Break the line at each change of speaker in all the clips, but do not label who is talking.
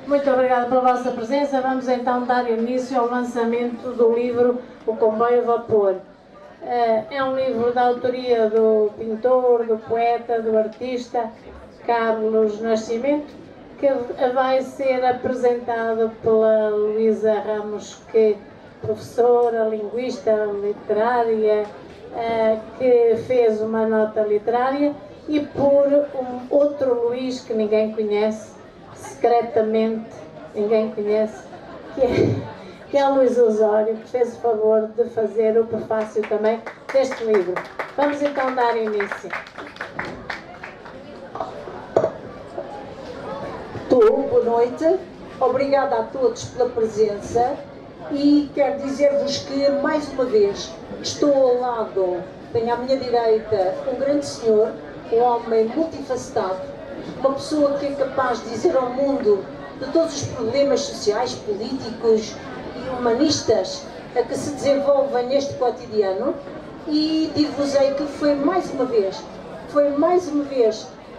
Muito obrigada pela vossa presença. Vamos então dar início ao lançamento do livro O Comboio a Vapor. É um livro da autoria do pintor, do poeta, do artista Carlos Nascimento, que vai ser apresentado pela Luísa Ramos, que é professora, linguista literária, que fez uma nota literária, e por um outro Luís que ninguém conhece, secretamente, ninguém conhece, que é o Luís Osório, que fez o favor de fazer o prefácio também deste livro. Vamos então dar início.
Boa noite, obrigada a todos pela presença e quero dizer-vos que, mais uma vez, estou ao lado, tenho à minha direita um grande senhor, um homem multifacetado, uma pessoa que é capaz de dizer ao mundo de todos os problemas sociais, políticos e humanistas a que se desenvolvem neste cotidiano, e digo-vos-ei que foi mais uma vez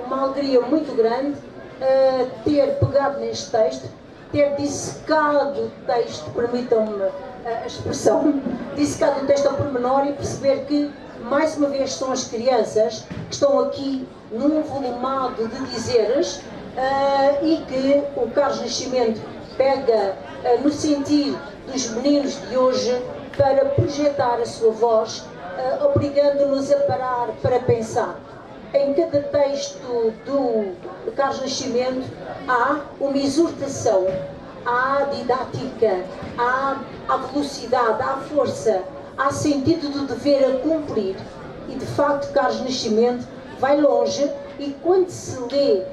uma alegria muito grande ter pegado neste texto, ter dissecado o texto, permitam-me a expressão, dissecado o texto ao pormenor e perceber que, mais uma vez, são as crianças que estão aqui num volumado de dizeres e que o Carlos Nascimento pega no sentir dos meninos de hoje para projetar a sua voz, obrigando-nos a parar para pensar. Em cada texto do Carlos Nascimento há uma exortação, há didática, há velocidade, há força, há sentido do dever a cumprir. E de facto Carlos Nascimento vai longe, e quando se lê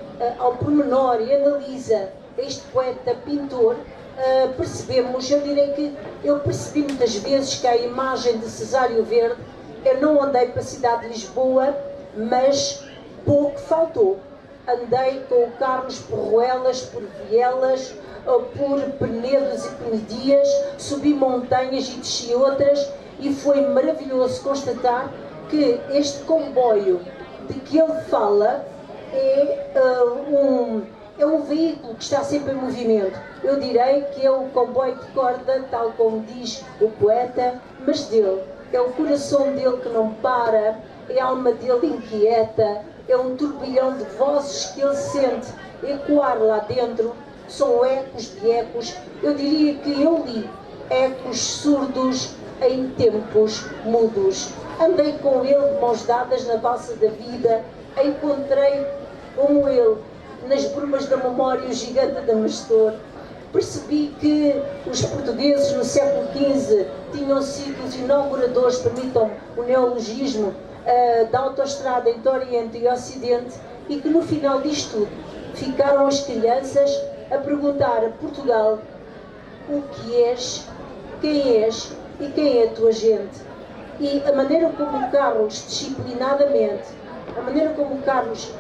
ao pormenor e analisa este poeta pintor, percebemos, eu direi que eu percebi muitas vezes que a imagem de Cesário Verde, eu não andei para a cidade de Lisboa, mas pouco faltou. Andei com o Carlos por Ruelas, por Vielas, por Penedos e Penedias, subi montanhas e desci outras, e foi maravilhoso constatar que este comboio de que ele fala é um veículo que está sempre em movimento. Eu direi que é um comboio de corda, tal como diz o poeta, mas dele. É o coração dele que não para, é a alma dele inquieta, é um turbilhão de vozes que ele sente ecoar lá dentro, são ecos de ecos. Eu diria que eu li ecos surdos em tempos mudos. Andei com ele de mãos dadas na valsa da vida, encontrei como ele nas brumas da memória o gigante Adamastor. Percebi que os portugueses no século XV tinham sido os inauguradores, permitam o neologismo, da autoestrada entre Oriente e Ocidente, e que no final disto tudo ficaram as crianças a perguntar a Portugal: o que és, quem és e quem é a tua gente? E a maneira como o Carlos, disciplinadamente, a maneira como o Carlos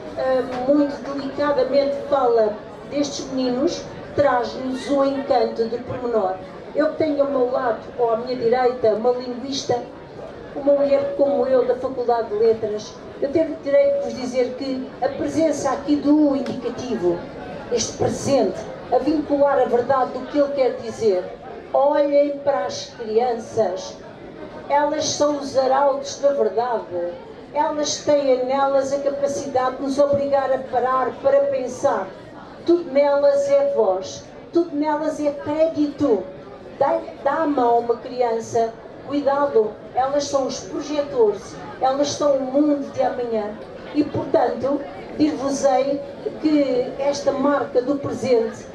muito delicadamente fala destes meninos, traz-nos um encanto de pormenor. Eu tenho ao meu lado, ou à minha direita, uma linguista, uma mulher como eu, da Faculdade de Letras. Eu tenho direito de vos dizer que a presença aqui do indicativo, este presente, a vincular a verdade do que ele quer dizer. Olhem para as crianças, elas são os arautos da verdade. Elas têm nelas a capacidade de nos obrigar a parar para pensar. Tudo nelas é voz, tudo nelas é crédito. Dá a mão a uma criança, cuidado, elas são os projetores, elas são o mundo de amanhã. E, portanto, dir-vos-ei que esta marca do presente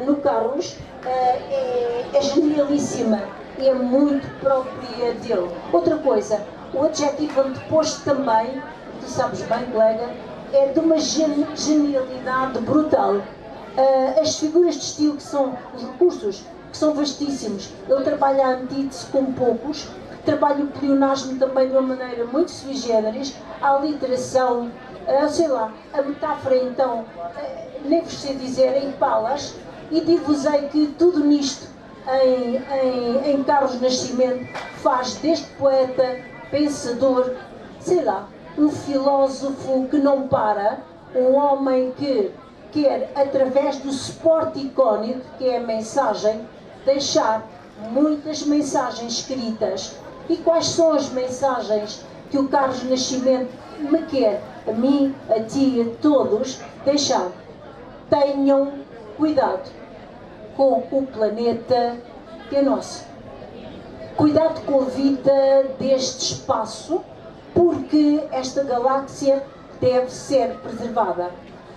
no Carlos é genialíssima e é muito própria dele. Outra coisa, o adjetivo anteposto também, tu sabes bem, colega, é de uma genialidade brutal. As figuras de estilo, que são os recursos, que são vastíssimos. Ele trabalha a antítese com poucos, trabalha o pleonasmo também de uma maneira muito sui generis, a literação, sei lá, a metáfora então, nem vos sei dizer, em palas, e digo-vos-ei que tudo nisto, em Carlos Nascimento, faz deste poeta, pensador, sei lá, um filósofo que não para, um homem que quer, através do suporte icónico, que é a mensagem, deixar muitas mensagens escritas. E quais são as mensagens que o Carlos Nascimento me quer, a mim, a ti, a todos, deixar? Tenham cuidado com o planeta que é nosso. Cuidado com a vida deste espaço, porque esta galáxia deve ser preservada.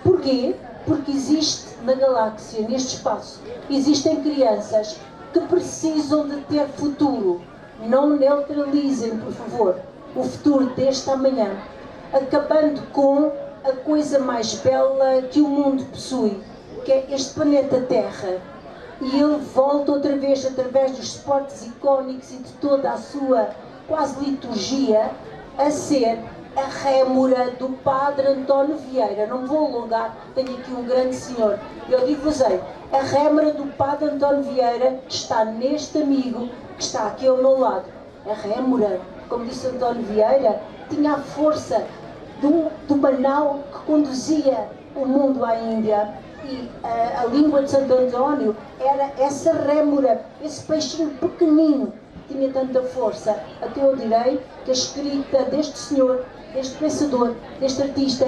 Porquê? Porque existe na galáxia, neste espaço, existem crianças que precisam de ter futuro. Não neutralizem, por favor, o futuro deste amanhã, acabando com a coisa mais bela que o mundo possui, que é este planeta Terra. E ele volta outra vez, através dos suportes icónicos e de toda a sua quase liturgia, a ser a rémora do Padre António Vieira. Não me vou alongar, tenho aqui um grande senhor. Eu digo-vos, a rémora do Padre António Vieira está neste amigo que está aqui ao meu lado. A rémora, como disse António Vieira, tinha a força do nau que conduzia o mundo à Índia. E a língua de Santo António era essa rémora, esse peixinho pequenino, tinha tanta força. Até eu direi que a escrita deste senhor, deste pensador, deste artista,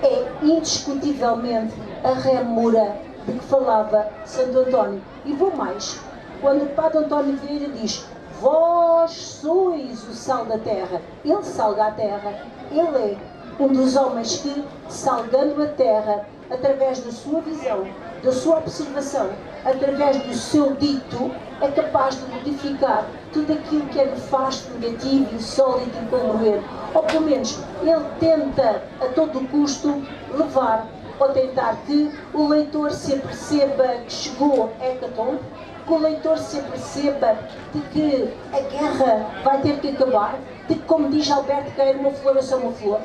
é indiscutivelmente a rémora de que falava Santo António. E vou mais, quando o Padre António Vieira diz: vós sois o sal da terra, ele salga a terra, ele é um dos homens que, salgando a terra, através da sua visão, da sua observação, através do seu dito, é capaz de modificar tudo aquilo que é nefasto, negativo, insólito e incongruente. Ou pelo menos ele tenta a todo custo levar ou tentar que o leitor se aperceba que chegou a hecatombe, que o leitor se aperceba de que a guerra vai ter que acabar, de que, como diz Alberto Queiro, uma flor é só uma flor.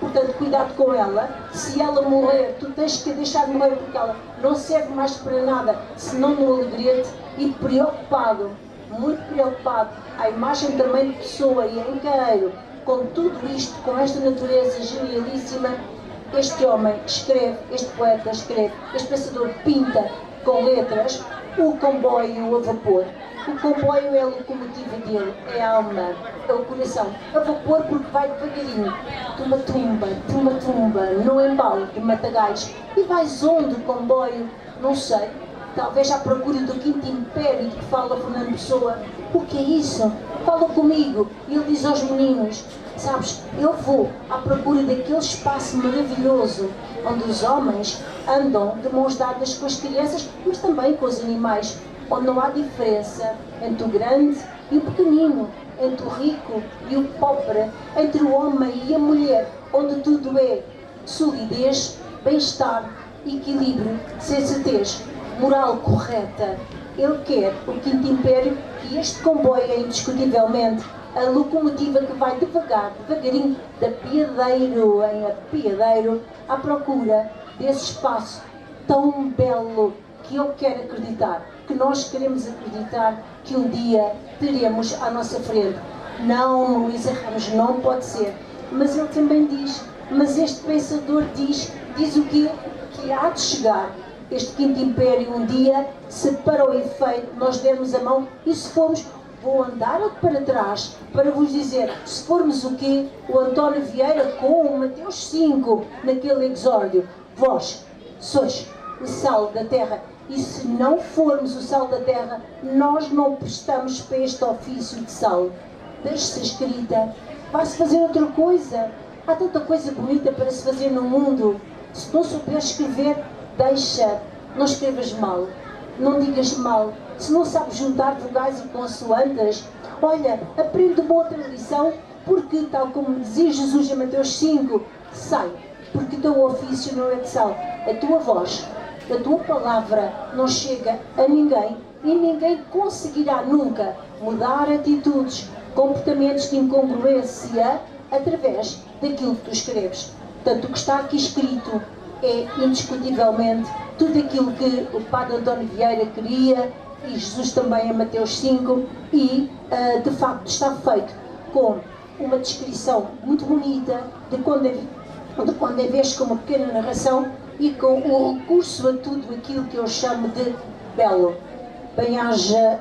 Portanto, cuidado com ela. Se ela morrer, tu tens que deixar de morrer, porque ela não serve mais para nada, senão no alegrete. E preocupado, muito preocupado, a imagem também de pessoa e em Queiro, com tudo isto, com esta natureza genialíssima, este homem escreve, este poeta escreve, este pensador pinta com letras o comboio a vapor. O comboio é a locomotiva dele, é a alma, é o coração. A vapor porque vai devagarinho, tumba, tumba, no embalo de Matagais. E vais onde o comboio? Não sei. Talvez à procura do quinto império de que fala Fernando Pessoa. O que é isso? Fala comigo. E ele diz aos meninos: sabes, eu vou à procura daquele espaço maravilhoso onde os homens andam de mãos dadas com as crianças, mas também com os animais, onde não há diferença entre o grande e o pequenino, entre o rico e o pobre, entre o homem e a mulher, onde tudo é solidez, bem-estar, equilíbrio, sensatez, moral correta. Ele quer o quinto império, e este comboio é indiscutivelmente a locomotiva que vai devagarinho, da Piadeiro em Apiadeiro, à procura desse espaço tão belo que eu quero acreditar, que nós queremos acreditar que um dia teremos à nossa frente. Não, Luísa Ramos, não pode ser. Mas ele também diz, mas este pensador diz o quê? Que há de chegar este quinto império um dia, se para o efeito nós dermos a mão, e se formos, vou andar para trás para vos dizer, se formos o quê? O António Vieira com o Mateus 5, naquele exórdio: vós sois o sal da terra. E se não formos o sal da terra, nós não prestamos para este ofício de sal. Deixe-se escrita, vai-se fazer outra coisa. Há tanta coisa bonita para se fazer no mundo. Se não souberes escrever, deixa, não escrevas mal, não digas mal. Se não sabes juntar vogais e consoantes, olha, aprende uma outra lição, porque, tal como dizia Jesus em Mateus 5, sai, porque o teu ofício não é de sal. A tua voz, a tua palavra não chega a ninguém, e ninguém conseguirá nunca mudar atitudes, comportamentos de incongruência através daquilo que tu escreves. Portanto, o que está aqui escrito é indiscutivelmente tudo aquilo que o Padre António Vieira queria, e Jesus também em Mateus 5, e de facto está feito com uma descrição muito bonita de quando é visto com uma pequena narração, e com o recurso a tudo aquilo que eu chamo de belo. Bem-haja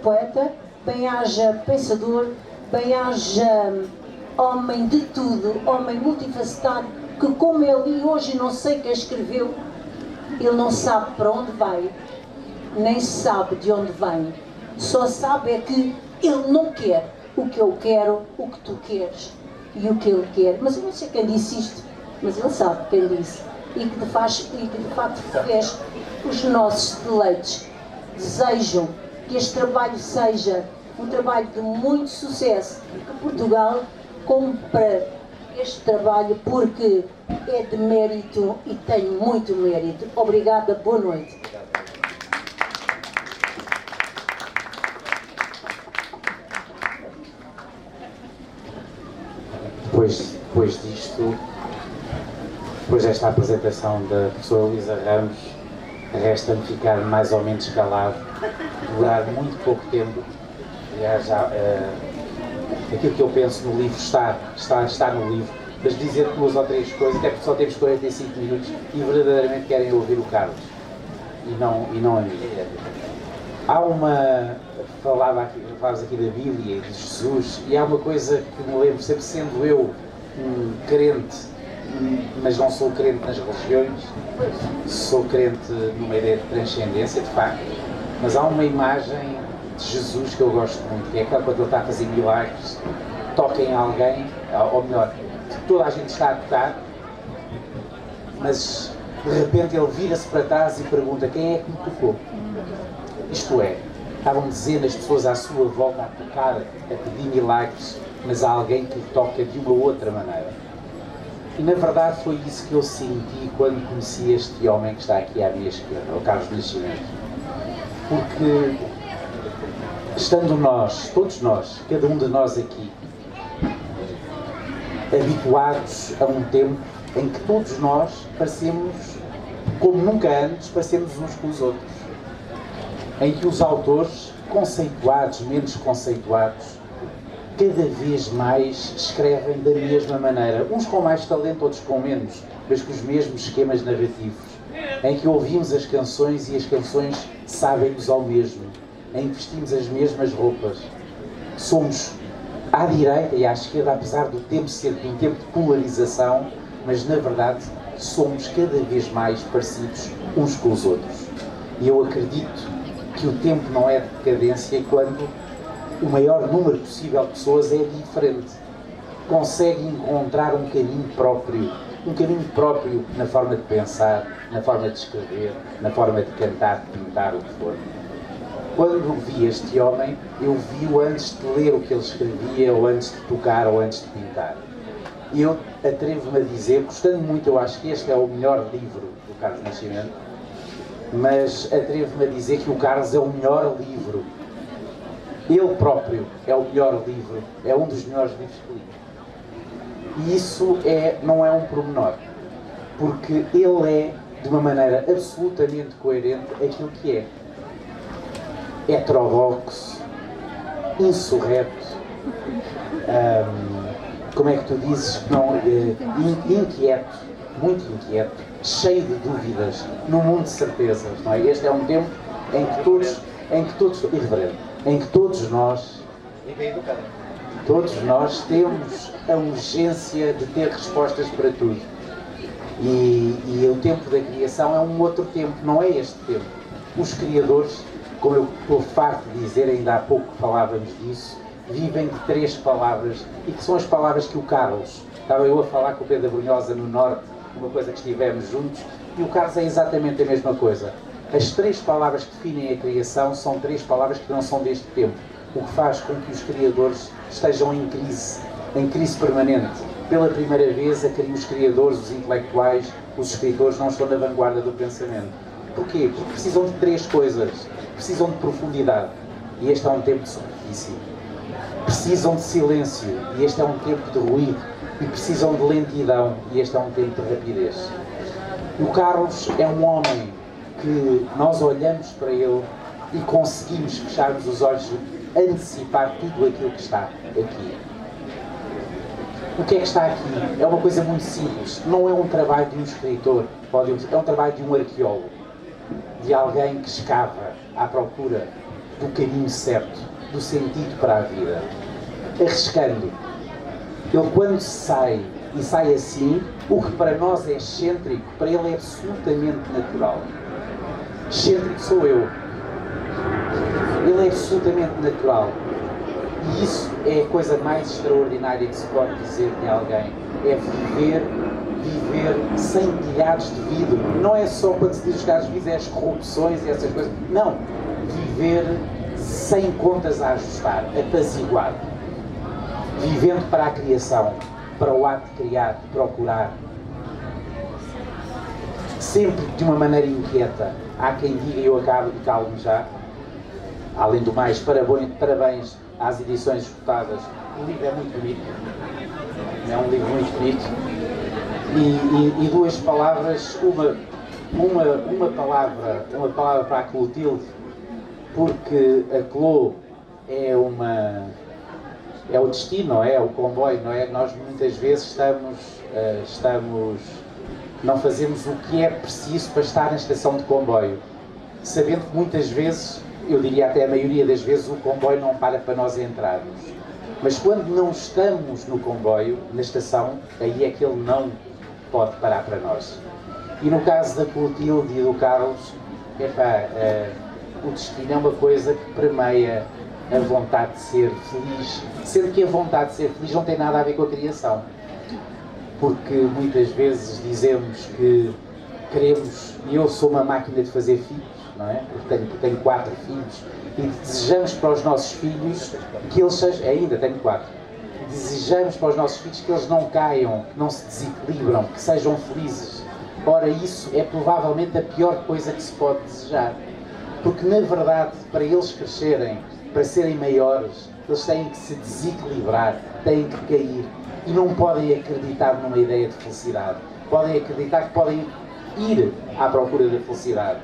poeta, bem-haja pensador, bem-haja homem de tudo, homem multifacetado, que como ele hoje não sei quem escreveu, ele não sabe para onde vai, nem sabe de onde vem. Só sabe é que ele não quer o que eu quero, o que tu queres e o que ele quer. Mas eu não sei quem disse isto, mas ele sabe quem disse. E que de facto fez os nossos deleites. Desejo que este trabalho seja um trabalho de muito sucesso, que Portugal compre este trabalho porque é de mérito e tem muito mérito. Obrigada, boa noite.
Depois disto, depois desta apresentação da professora Luísa Ramos, resta-me ficar mais ou menos calado, durar muito pouco tempo. Aliás, aquilo que eu penso no livro está no livro, mas dizer 2 ou 3 coisas, até porque só temos 45 minutos e verdadeiramente querem ouvir o Carlos e não a mim. Há falavas aqui da Bíblia e de Jesus, e há uma coisa que me lembro, sempre sendo eu um crente, mas não sou crente nas religiões, sou crente numa ideia de transcendência, de facto, mas há uma imagem de Jesus que eu gosto muito, que é aquela quando ele está a fazer milagres, toca em alguém, ou melhor, toda a gente está a tocar, mas de repente ele vira-se para trás e pergunta: quem é que me tocou? Isto é, estavam dezenas de pessoas à sua volta a tocar, a pedir milagres, mas há alguém que toca de uma outra maneira. E na verdade foi isso que eu senti quando conheci este homem que está aqui à minha esquerda, o Carlos Nascimento. Porque estando nós, todos nós, cada um de nós aqui, habituados a um tempo em que todos nós parecemos, como nunca antes, parecemos uns com os outros. Em que os autores, conceituados, menos conceituados, cada vez mais escrevem da mesma maneira, uns com mais talento, outros com menos, mas com os mesmos esquemas narrativos, em que ouvimos as canções e as canções sabem-nos ao mesmo, em que vestimos as mesmas roupas. Somos à direita e à esquerda, apesar do tempo ser um tempo de polarização, mas na verdade somos cada vez mais parecidos uns com os outros. E eu acredito que o tempo não é de decadência quando o maior número possível de pessoas é diferente. Consegue encontrar um caminho próprio na forma de pensar, na forma de escrever, na forma de cantar, de pintar, o que for. Quando vi este homem, eu vi-o antes de ler o que ele escrevia, ou antes de tocar, ou antes de pintar. E eu atrevo-me a dizer, gostando muito, eu acho que este é o melhor livro do Carlos Nascimento, mas atrevo-me a dizer que o Carlos é o melhor livro. Ele próprio é o melhor livro, é um dos melhores livros que li. E isso não é um pormenor, porque ele é, de uma maneira absolutamente coerente, aquilo que é. Heterodoxo, insurreto, como é que tu dizes, inquieto, muito inquieto, cheio de dúvidas, num mundo de certezas, não é? Este é um tempo em que todos, irreverente, em que todos nós temos a urgência de ter respostas para tudo. E o tempo da criação é um outro tempo, não é este tempo. Os criadores, como eu estou farto de dizer, ainda há pouco falávamos disso, vivem de 3 palavras, e que são as palavras que o Carlos, estava eu a falar com o Pedro Brunhosa no Norte, uma coisa que estivemos juntos, e o Carlos é exatamente a mesma coisa. As 3 palavras que definem a criação são 3 palavras que não são deste tempo, o que faz com que os criadores estejam em crise permanente. Pela primeira vez, os criadores, os intelectuais, os escritores não estão na vanguarda do pensamento. Porquê? Porque precisam de 3 coisas. Precisam de profundidade, e este é um tempo de superfície. Precisam de silêncio, e este é um tempo de ruído. E precisam de lentidão, e este é um tempo de rapidez. O Carlos é um homem que nós olhamos para ele e conseguimos fecharmos os olhos, antecipar tudo aquilo que está aqui. O que é que está aqui? É uma coisa muito simples. Não é um trabalho de um escritor, é um trabalho de um arqueólogo, de alguém que escava à procura do caminho certo, do sentido para a vida, arriscando. Ele, quando sai, e sai assim, o que para nós é excêntrico, para ele é absolutamente natural. Excêntrico sou eu. Ele é absolutamente natural. E isso é a coisa mais extraordinária que se pode dizer de alguém. É viver sem telhados de vidro. Não é só quando se diz os telhados de vidro, é as corrupções e essas coisas. Não. Viver sem contas a ajustar, apaziguado. Vivendo para a criação, para o ato de criar, de procurar. Sempre de uma maneira inquieta. Há quem diga, e eu acabo e calmo já, além do mais, parabéns às edições esgotadas. O livro é muito bonito. É um livro muito bonito. E duas palavras, uma palavra para a Clotilde, porque a Clô é o destino, não é? É o comboio, não é? Nós muitas vezes não fazemos o que é preciso para estar na estação de comboio, sabendo que muitas vezes, eu diria até a maioria das vezes, o comboio não para nós entrarmos. Mas quando não estamos no comboio, na estação, aí é que ele não pode parar para nós. E no caso da Clotilde e do Carlos, o destino é uma coisa que permeia a vontade de ser feliz, sendo que a vontade de ser feliz não tem nada a ver com a criação. Porque muitas vezes dizemos que queremos, e eu sou uma máquina de fazer filhos, não é? Porque tenho 4 filhos, e desejamos para os nossos filhos que eles sejam, ainda tenho 4, desejamos para os nossos filhos que eles não caiam, que não se desequilibram, que sejam felizes. Ora, isso é provavelmente a pior coisa que se pode desejar. Porque, na verdade, para eles crescerem, para serem maiores, eles têm que se desequilibrar, têm que cair. E não podem acreditar numa ideia de felicidade. Podem acreditar que podem ir à procura da felicidade.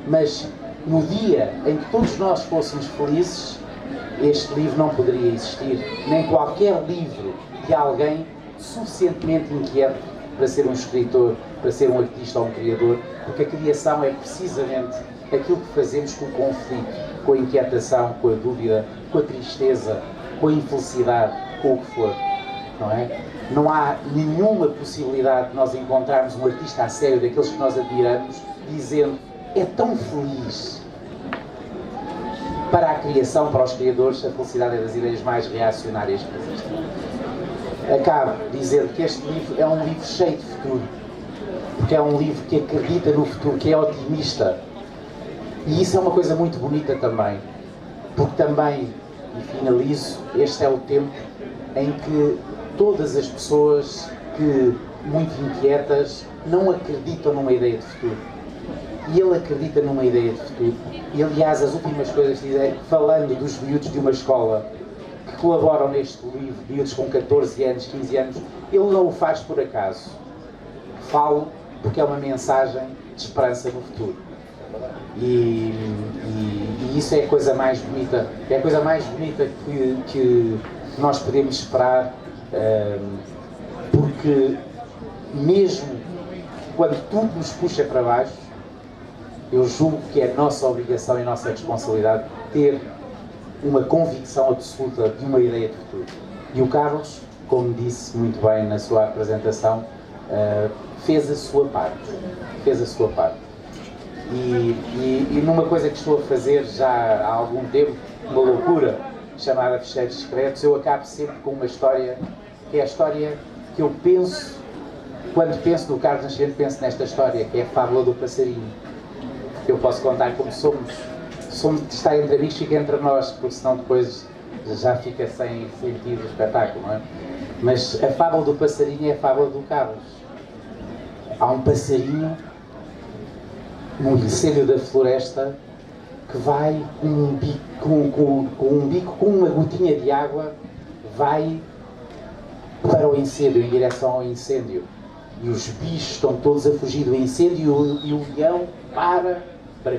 Mas, no dia em que todos nós fôssemos felizes, este livro não poderia existir. Nem qualquer livro de alguém suficientemente inquieto para ser um escritor, para ser um artista ou um criador, porque a criação é precisamente aquilo que fazemos com o conflito, com a inquietação, com a dúvida, com a tristeza, com a infelicidade, com o que for. Não é? Não há nenhuma possibilidade de nós encontrarmos um artista a sério, daqueles que nós admiramos, dizendo: é tão feliz. Para a criação, para os criadores, a felicidade é das ideias mais reacionárias que existem. Acabo dizendo que este livro é um livro cheio de futuro, porque é um livro que acredita no futuro, que é otimista. E isso é uma coisa muito bonita também, porque também, e finalizo, este é o tempo em que todas as pessoas que, muito inquietas, não acreditam numa ideia de futuro. E ele acredita numa ideia de futuro. E, aliás, as últimas coisas que dizem, falando dos miúdos de uma escola que colaboram neste livro, miúdos com 14 anos, 15 anos, ele não o faz por acaso. Falo porque é uma mensagem de esperança no futuro. E isso é a coisa mais bonita, é a coisa mais bonita que nós podemos esperar, porque mesmo quando tudo nos puxa para baixo, eu julgo que é nossa obrigação e nossa responsabilidade ter uma convicção absoluta de uma ideia de futuro. E o Carlos, como disse muito bem na sua apresentação, fez a sua parte. Fez a sua parte. E numa coisa que estou a fazer já há algum tempo, uma loucura, chamada Fecheiros Secretos, eu acabo sempre com uma história, que é a história que eu penso, quando penso no Carlos Nascimento, penso nesta história, que é a fábula do passarinho. Eu posso contar como somos estar entre amigos, fica entre nós, porque senão depois já fica sem sentido o espetáculo, não é? Mas a fábula do passarinho é a fábula do Carlos. Há um passarinho num incêndio da floresta que vai com um bico, com uma gotinha de água, vai para o incêndio, em direção ao incêndio. E os bichos estão todos a fugir do incêndio e o leão para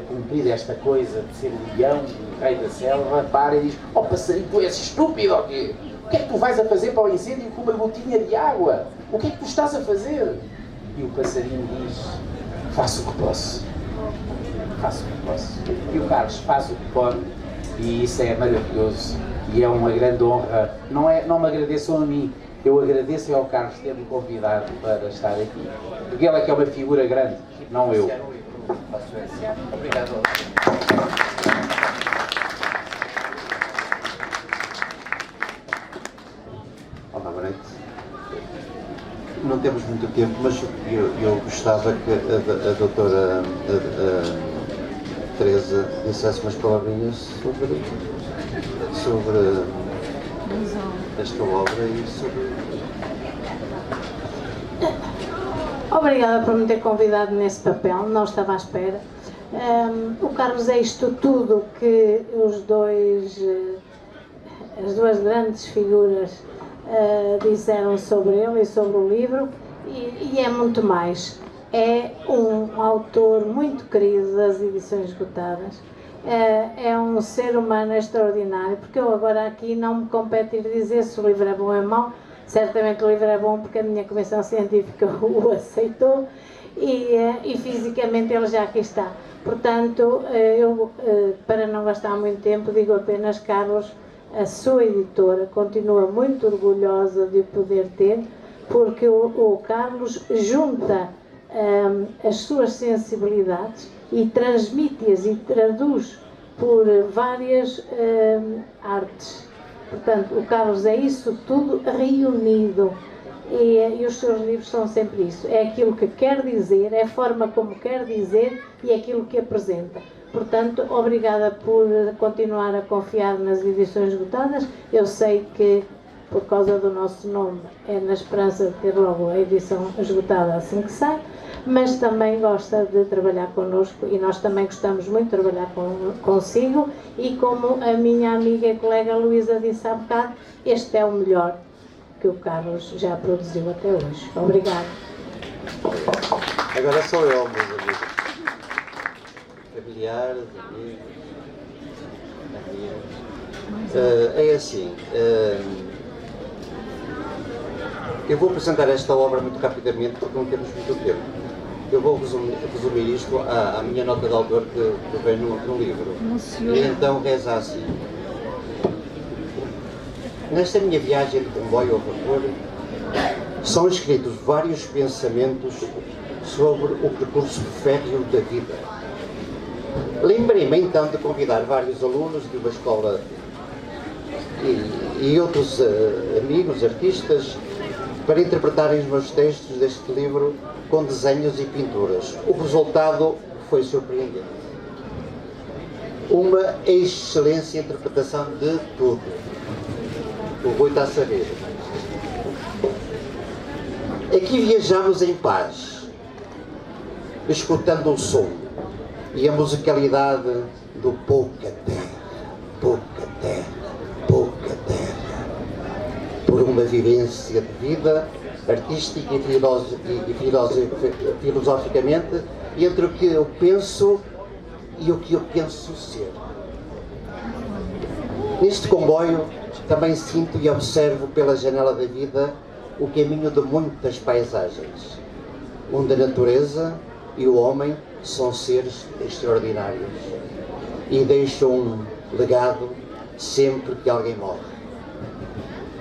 cumprir esta coisa de ser o leão, o rei da selva, para e diz: ó passarinho, tu és estúpido ou quê? que é que tu vais a fazer para o incêndio com uma gotinha de água? O que é que tu estás a fazer? E o passarinho diz, faço o que posso. Faço o que posso. E o Carlos faz o que pode, e isso é maravilhoso. E é uma grande honra. Não me agradeçam a mim, eu agradeço ao Carlos ter-me convidado para estar aqui. Porque ele é que é uma figura grande, não eu.
Obrigado.
Olá, boa noite. Não temos muito tempo, mas eu gostava que a doutora Teresa dissesse umas palavrinhas sobre esta obra e sobre...
Obrigada por me ter convidado nesse papel, não estava à espera. O Carlos é isto tudo que as duas grandes figuras disseram sobre ele e sobre o livro, e é muito mais. É um autor muito querido das edições esgotadas, é um ser humano extraordinário, porque eu agora aqui não me compete ir dizer se o livro é bom ou é mau. Certamente o livro é bom porque a minha comissão científica o aceitou e fisicamente ele já aqui está. Portanto, eu, para não gastar muito tempo, digo apenas, Carlos, a sua editora continua muito orgulhosa de o poder ter, porque o Carlos junta as suas sensibilidades e transmite-as e traduz por várias artes. Portanto, o Carlos é isso tudo reunido, e os seus livros são sempre isso. É aquilo que quer dizer, é a forma como quer dizer e é aquilo que apresenta. Portanto, obrigada por continuar a confiar nas edições esgotadas. Eu sei que, por causa do nosso nome, é na esperança de ter logo a edição esgotada assim que sai, mas também gosta de trabalhar connosco, e nós também gostamos muito de trabalhar consigo, e como a minha amiga e colega Luísa disse há bocado, este é o melhor que o Carlos já produziu até hoje. Obrigada.
Agora sou eu, meus amigos. Familiares, amigos. É assim. Eu vou apresentar esta obra muito rapidamente porque não temos muito tempo. Eu vou resumir isto à minha nota de autor que vem no livro. E então reza assim. Nesta minha viagem de comboio ao vapor, são escritos vários pensamentos sobre o percurso férreo da vida. Lembrei-me então de convidar vários alunos de uma escola e outros amigos, artistas, para interpretarem os meus textos deste livro com desenhos e pinturas. O resultado foi surpreendente. Uma excelente interpretação de tudo. O Rui está a saber. Aqui viajamos em paz, escutando o som e a musicalidade do pouca terra, pouca terra, pouca terra, por uma vivência de vida artística e filosoficamente entre o que eu penso e o que eu penso ser. Neste comboio também sinto e observo pela janela da vida o caminho de muitas paisagens, onde a natureza e o homem são seres extraordinários e deixam um legado sempre que alguém morre.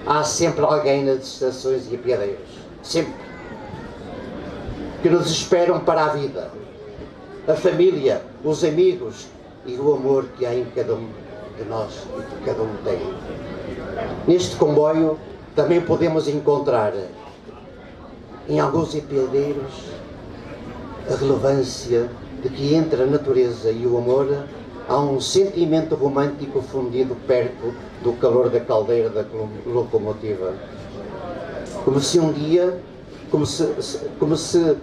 Há sempre alguém nas estações e apiadeiros, sempre, que nos esperam para a vida, a família, os amigos e o amor que há em cada um de nós e que cada um tem. Neste comboio também podemos encontrar em alguns apiadeiros a relevância de que entre a natureza e o amor há um sentimento romântico fundido perto do calor da caldeira da locomotiva. Como se um dia, como se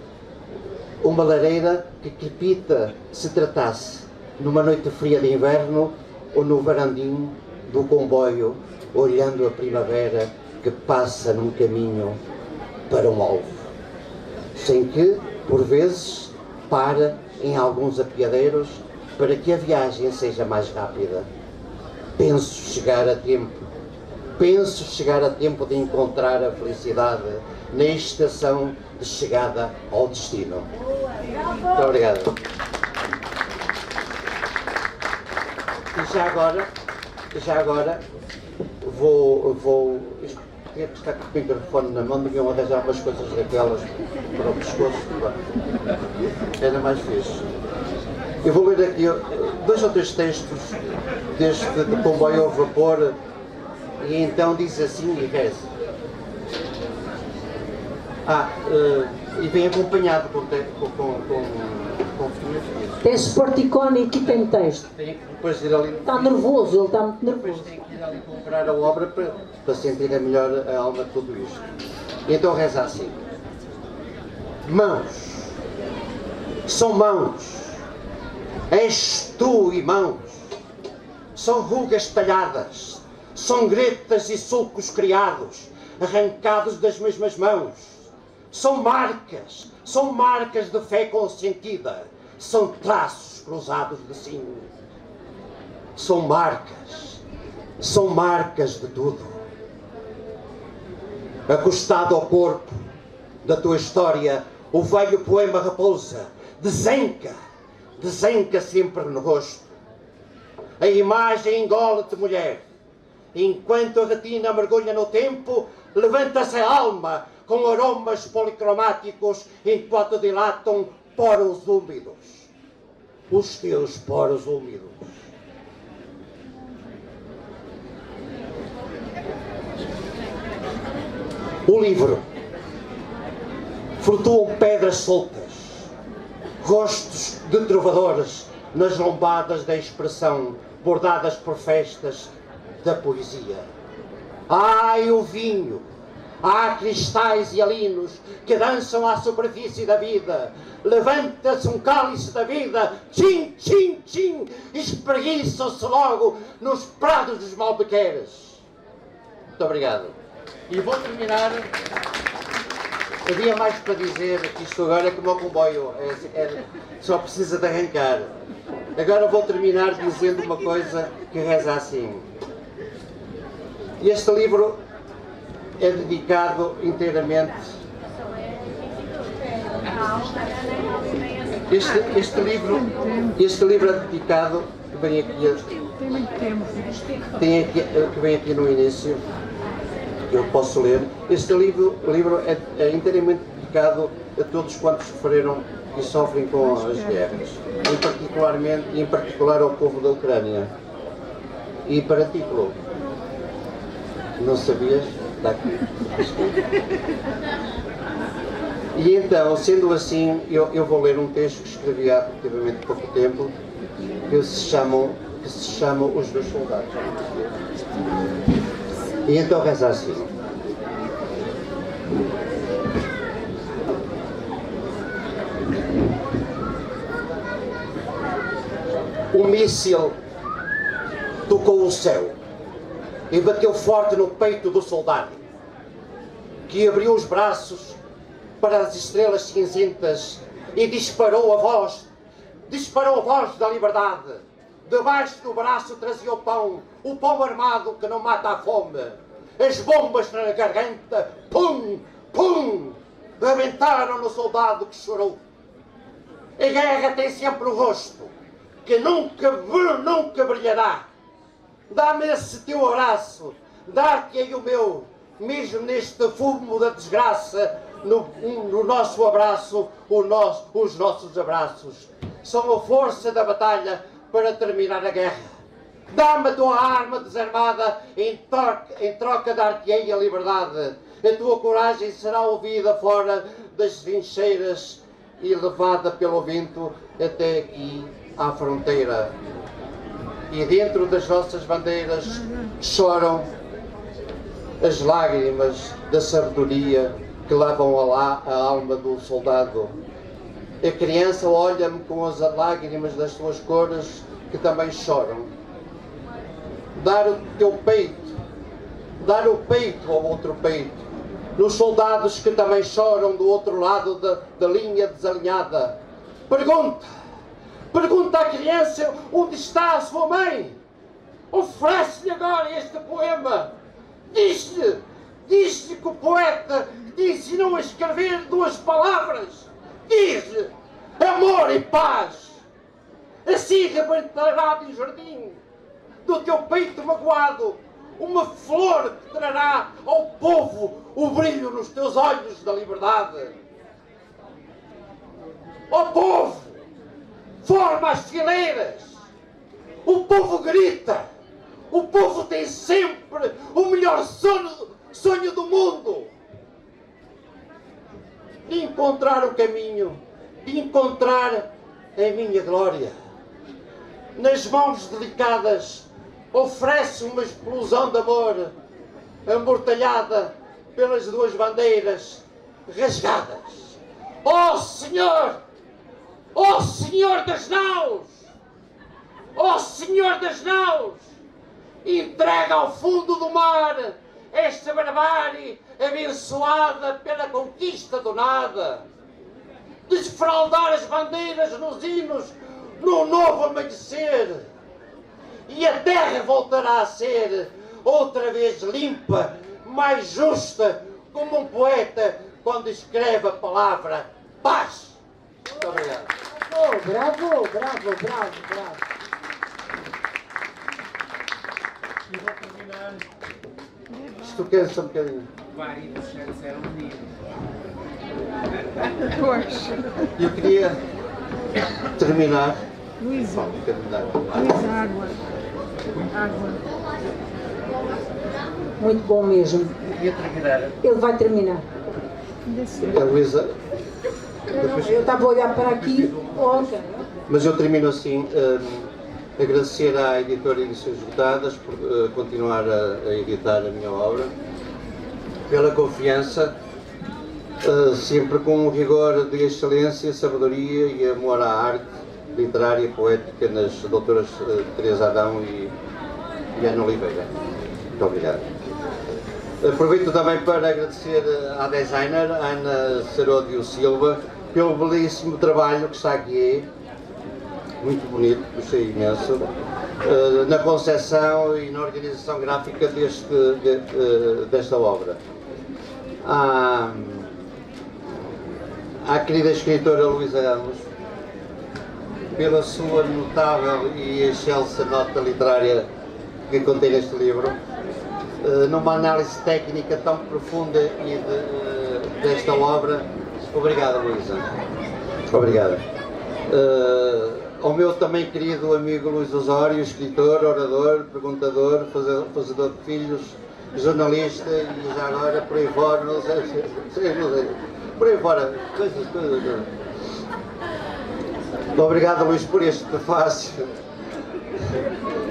uma lareira que crepita se tratasse numa noite fria de inverno ou no varandim do comboio, olhando a primavera que passa num caminho para um alvo, sem que, por vezes, para em alguns apiadeiros para que a viagem seja mais rápida. Penso chegar a tempo penso chegar a tempo de encontrar a felicidade na estação de chegada ao destino. Muito obrigado. E já agora, vou tinha que estar com o microfone na mão, deviam arranjar umas coisas daquelas para o pescoço. Era mais fixe. Eu vou ler aqui 2 ou 3 textos deste de Comboio ao Vapor, e então diz assim e reza. E vem acompanhado com fotografias.
Tem suporte icónico e tem texto.
Tem que depois ir ali.
Está nervoso, ele está muito
Depois
nervoso.
tem que ir ali comprar a obra para sentir melhor a alma de tudo isto. E então reza assim. Mãos. São mãos. És tu e mãos. São rugas talhadas. São gretas e sulcos criados, arrancados das mesmas mãos. São marcas de fé consentida. São traços cruzados de sim. São marcas de tudo. Acostado ao corpo da tua história, o velho poema repousa, desenca sempre no rosto. A imagem engole-te, mulher. Enquanto a retina mergulha no tempo, levanta-se a alma com aromas policromáticos enquanto dilatam poros úmidos. Os teus poros úmidos. O livro. Flutuam pedras soltas, rostos de trovadores nas lombadas da expressão, bordadas por festas da poesia. Ai, o vinho! Há cristais e alinos que dançam à superfície da vida. Levanta-se um cálice da vida, tchim, tchim, tchim, espreguiçam-se logo nos prados dos malbequeres. Muito obrigado. E vou terminar. Havia mais para dizer, que isto agora é como o comboio, só precisa de arrancar. Agora vou terminar dizendo uma coisa que reza assim. Este livro é dedicado inteiramente. Este livro é dedicado, que vem aqui no início, eu posso ler. Este livro é inteiramente dedicado a todos quantos sofreram e sofrem com as guerras, em particular ao povo da Ucrânia. E para ti, Clô, não sabias? Está aqui. E então, sendo assim, eu vou ler um texto que escrevi há relativamente pouco tempo, que se chama Os Dois Soldados. E então reza assim. O míssil tocou o céu e bateu forte no peito do soldado, que abriu os braços para as estrelas cinzentas e disparou a voz da liberdade. Debaixo do braço trazia o pão armado que não mata a fome. As bombas na garganta, pum, pum, rebentaram no soldado que chorou. A guerra tem sempre o rosto que nunca brilhará. Dá-me esse teu abraço, dar-te-ei o meu, mesmo neste fumo da desgraça, no nosso abraço, os nossos abraços. São a força da batalha para terminar a guerra. Dá-me a tua arma desarmada, em troca dar-te-ei a liberdade. A tua coragem será ouvida fora das trincheiras e levada pelo vento até aqui à fronteira. E dentro das nossas bandeiras choram as lágrimas da sabedoria que levam a alma do soldado. A criança olha-me com as lágrimas das suas cores que também choram. Dar o teu peito, dar o peito ao outro peito, nos soldados que também choram do outro lado da linha desalinhada. Pergunta à criança onde está a sua mãe. Oferece-lhe agora este poema Diz-lhe que o poeta te ensinou a escrever duas palavras. Diz-lhe amor e paz. Assim rebentará do jardim do teu peito magoado uma flor que trará ao povo o brilho nos teus olhos da liberdade. Ó povo, forma as fileiras. O povo grita. O povo tem sempre o melhor sonho do mundo. De encontrar o caminho, de encontrar a minha glória. Nas mãos delicadas oferece uma explosão de amor, amortalhada pelas duas bandeiras rasgadas. Ó Senhor! Ó Senhor das naus! Ó Senhor das naus! Entrega ao fundo do mar esta barbárie abençoada pela conquista do nada. Desfraldar as bandeiras nos hinos num novo amanhecer. E a terra voltará a ser outra vez limpa, mais justa, como um poeta quando escreve a palavra paz. Muito obrigado.
Bravo, bravo, bravo, bravo.
E vou terminar.
Isto cansa um bocadinho.
Vários já disseram livro.
Eu queria terminar.
Luísa,
Terminar.
Luísa, água. Água.
Muito bom mesmo.
Queria terminar.
Ele vai terminar.
A Luísa.
Eu estava a olhar para aqui. Ok.
Mas eu termino assim. Agradecer à editora Edições Esgotadas por continuar a editar a minha obra, pela confiança, sempre com um rigor de excelência, sabedoria e amor à arte literária e poética nas doutoras Teresa Adão e Ana Oliveira. Muito obrigado. Aproveito também para agradecer à designer Ana Saródio Silva pelo belíssimo trabalho que está aqui. Muito bonito, gostei imenso, na concepção e na organização gráfica desta obra. À querida escritora Luísa Ramos, pela sua notável e excelsa nota literária que contém neste livro, numa análise técnica tão profunda desta obra. Obrigado, Luísa. Obrigado. Ao meu também querido amigo Luís Osório, escritor, orador, perguntador, fazedor de filhos, jornalista e já agora por aí fora, não sei, por aí fora, coisas. Obrigado, Luís, por este prefácio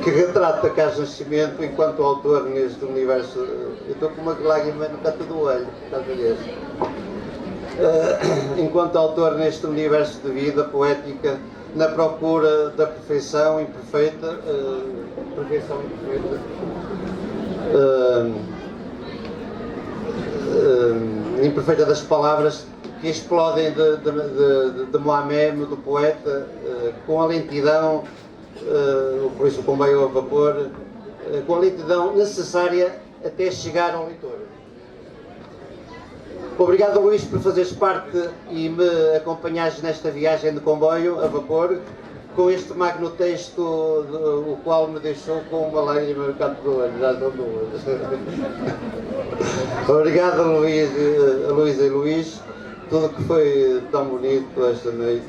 que retrata Carlos Nascimento enquanto autor neste universo. Eu estou com uma lágrima no canto do olho, estás a ver? Enquanto autor neste universo de vida poética, na procura da perfeição imperfeita, imperfeita das palavras que explodem de Mohamed, do poeta, com a lentidão, por isso o comboio a vapor, com a lentidão necessária até chegar ao leitor. Obrigado, Luís, por fazeres parte e me acompanhares nesta viagem de comboio a vapor, com este magno texto, o qual me deixou com uma lágrima no canto do olho. Já estou duas. Obrigado, Luís e Luís, tudo que foi tão bonito esta noite,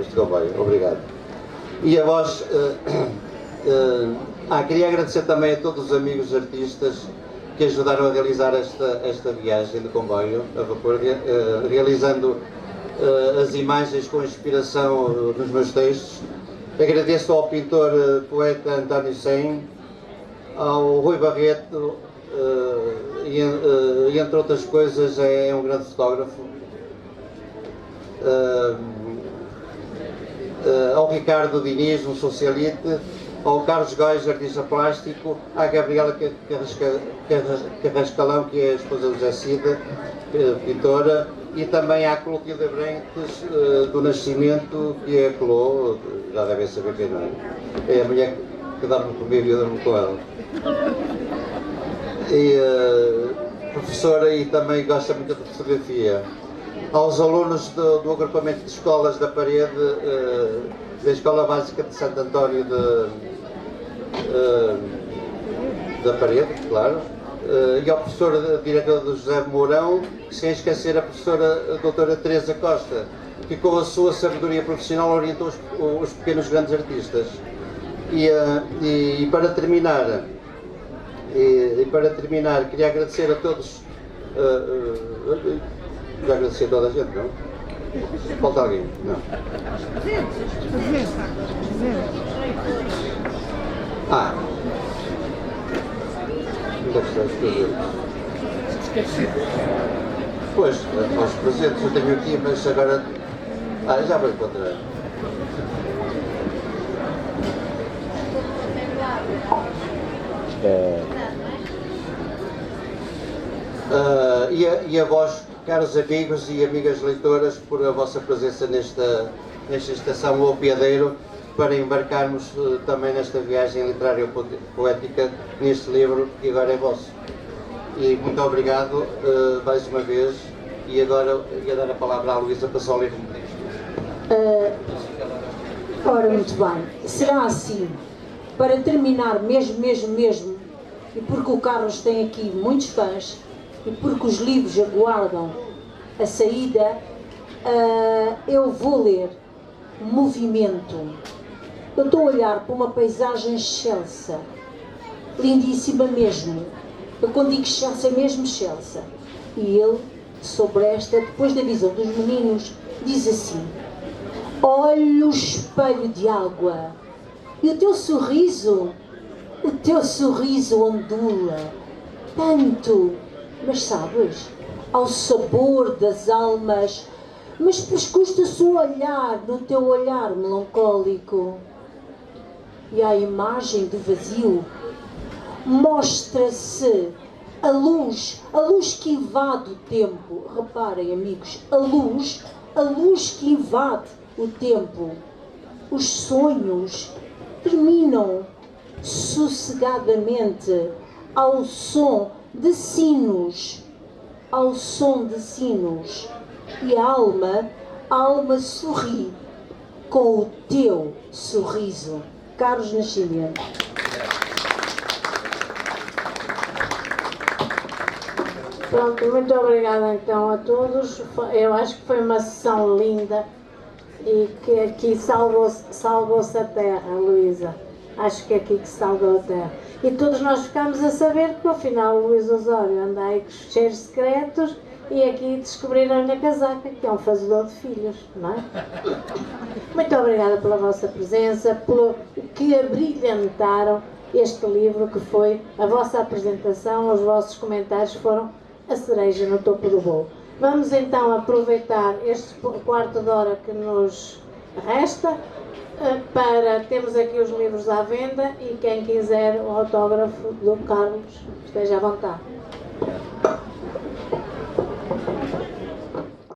este comboio. Obrigado. E a vós, queria agradecer também a todos os amigos artistas que ajudaram a realizar esta viagem de comboio a vapor, realizando as imagens com inspiração nos meus textos. Agradeço ao pintor poeta António Sem, ao Rui Barreto, e entre outras coisas é um grande fotógrafo, ao Ricardo Diniz, um socialite, ao Carlos Góis, artista plástico, à Gabriela Carrascalão, que é a esposa do José Cida, pintora, e também à Clotilde Brentes do Nascimento, que é a Clô, já devem saber quem não é. É a mulher que dá-me comigo e eu dou-me com ela. professora e também gosta muito de fotografia. Aos alunos do agrupamento de escolas da Parede, da Escola Básica de Santo António da Parede, claro, e ao professor diretor do José Mourão, sem esquecer a professora doutora Teresa Costa, que com a sua sabedoria profissional orientou os pequenos grandes artistas. E para terminar, queria agradecer a todos, já agradeci a toda a gente, não? Falta alguém? Não. Onde é que está escrever? Pois, aos presentes eu tenho aqui, mas agora... já vou encontrar. E a vós, caros amigos e amigas leitoras, por a vossa presença nesta estação O Piadeiro, para embarcarmos também nesta viagem literária poética, neste livro que agora é vosso. E muito obrigado mais uma vez, e agora ia dar a palavra à Luísa para só ler um texto.
Ora, muito bem, será assim, para terminar mesmo, e porque o Carlos tem aqui muitos fãs, e porque os livros aguardam a saída, eu vou ler Movimento. Eu estou a olhar para uma paisagem excelsa, lindíssima mesmo. Eu quando digo excelsa, é mesmo excelsa. E ele, sobre esta, depois da visão dos meninos, diz assim: olha o espelho de água, e o teu sorriso ondula tanto, mas sabes, ao sabor das almas, mas pois custa-se o olhar no teu olhar melancólico. E à imagem do vazio mostra-se a luz que invade o tempo. Reparem, amigos, a luz que invade o tempo. Os sonhos terminam sossegadamente ao som de sinos, e a alma sorri com o teu sorriso. Carlos Nascimento.
Pronto, muito obrigada então a todos. Eu acho que foi uma sessão linda e que aqui salvou-se a terra, Luísa. Acho que é aqui que se salvou a terra. E todos nós ficámos a saber que afinal o Luís Osório anda aí com cheiros secretos e aqui descobriram-lhe a casaca, que é um fazedor de filhos, não é? Muito obrigada pela vossa presença, pelo que abrilhantaram este livro, que foi a vossa apresentação, os vossos comentários foram a cereja no topo do bolo. Vamos então aproveitar este quarto de hora que nos resta para termos aqui os livros à venda e quem quiser o autógrafo do Carlos esteja à vontade.